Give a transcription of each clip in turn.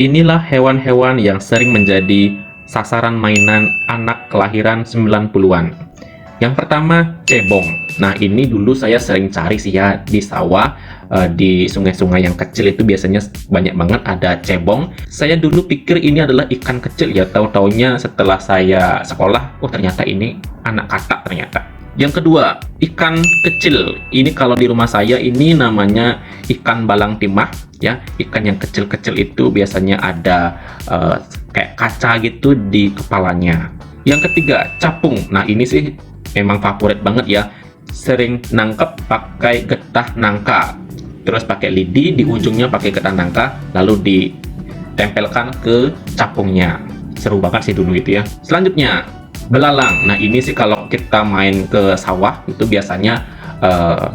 Inilah hewan-hewan yang sering menjadi sasaran mainan anak kelahiran 90-an. Yang pertama, cebong. Nah, ini dulu saya sering cari sih ya di sawah, di sungai-sungai yang kecil itu biasanya banyak banget ada cebong. Saya dulu pikir ini adalah ikan kecil ya, tahu-taunya setelah saya sekolah, oh ternyata ini anak katak ternyata. Yang kedua, ikan kecil. Ini kalau di rumah saya ini namanya ikan balang timah ya. Ikan yang kecil-kecil itu biasanya ada kayak kaca gitu di kepalanya. Yang ketiga, capung. Nah, ini sih memang favorit banget ya. Sering nangkep pakai getah nangka. Terus pakai lidi, di ujungnya pakai getah nangka, lalu ditempelkan ke capungnya. Seru banget sih dulu itu ya. Selanjutnya, belalang. Nah, ini sih kalau kita main ke sawah itu biasanya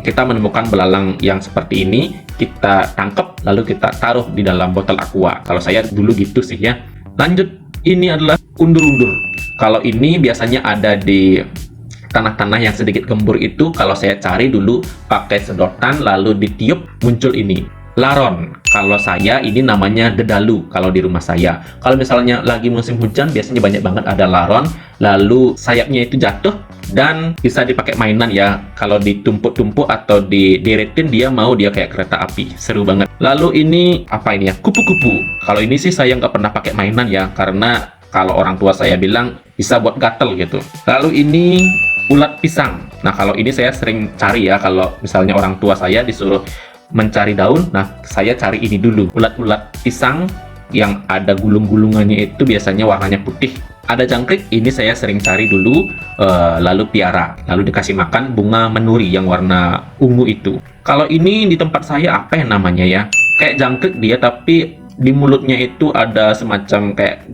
kita menemukan belalang yang seperti ini, kita tangkap lalu kita taruh di dalam botol aqua. Kalau saya dulu gitu sih ya. Lanjut, ini adalah undur-undur. Kalau ini biasanya ada di tanah-tanah yang sedikit gembur itu. Kalau saya cari dulu pakai sedotan lalu ditiup, muncul ini laron. Kalau saya ini namanya dedalu kalau di rumah saya. Kalau misalnya lagi musim hujan biasanya banyak banget ada laron, lalu sayapnya itu jatuh dan bisa dipakai mainan ya. Kalau ditumpuk-tumpuk atau dideretin dia mau, dia kayak kereta api. Seru banget. Lalu ini apa ini ya? Kupu-kupu. Kalau ini sih saya nggak pernah pakai mainan ya, karena kalau orang tua saya bilang bisa buat gatel gitu. Lalu ini ulat pisang. Nah, kalau ini saya sering cari ya, kalau misalnya orang tua saya disuruh mencari daun, nah saya cari ini dulu. Ulat-ulat pisang yang ada gulung-gulungannya itu biasanya warnanya putih. Ada jangkrik, ini saya sering cari dulu, lalu piara, lalu dikasih makan bunga menuri yang warna ungu itu. Kalau ini di tempat saya apa yang namanya ya? Kayak jangkrik dia, tapi di mulutnya itu ada semacam kayak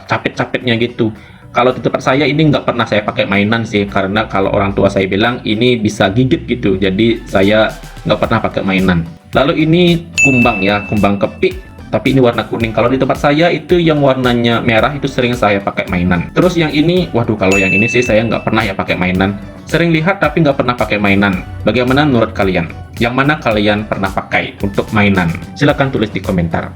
capit-capitnya gitu. Kalau di tempat saya ini nggak pernah saya pakai mainan sih, karena kalau orang tua saya bilang ini bisa gigit gitu, jadi saya nggak pernah pakai mainan. Lalu ini kumbang ya, kumbang kepik, tapi ini warna kuning. Kalau di tempat saya itu yang warnanya merah itu sering saya pakai mainan. Terus yang ini, waduh, kalau yang ini sih saya nggak pernah ya pakai mainan. Sering lihat tapi nggak pernah pakai mainan. Bagaimana menurut kalian? Yang mana kalian pernah pakai untuk mainan? Silahkan tulis di komentar.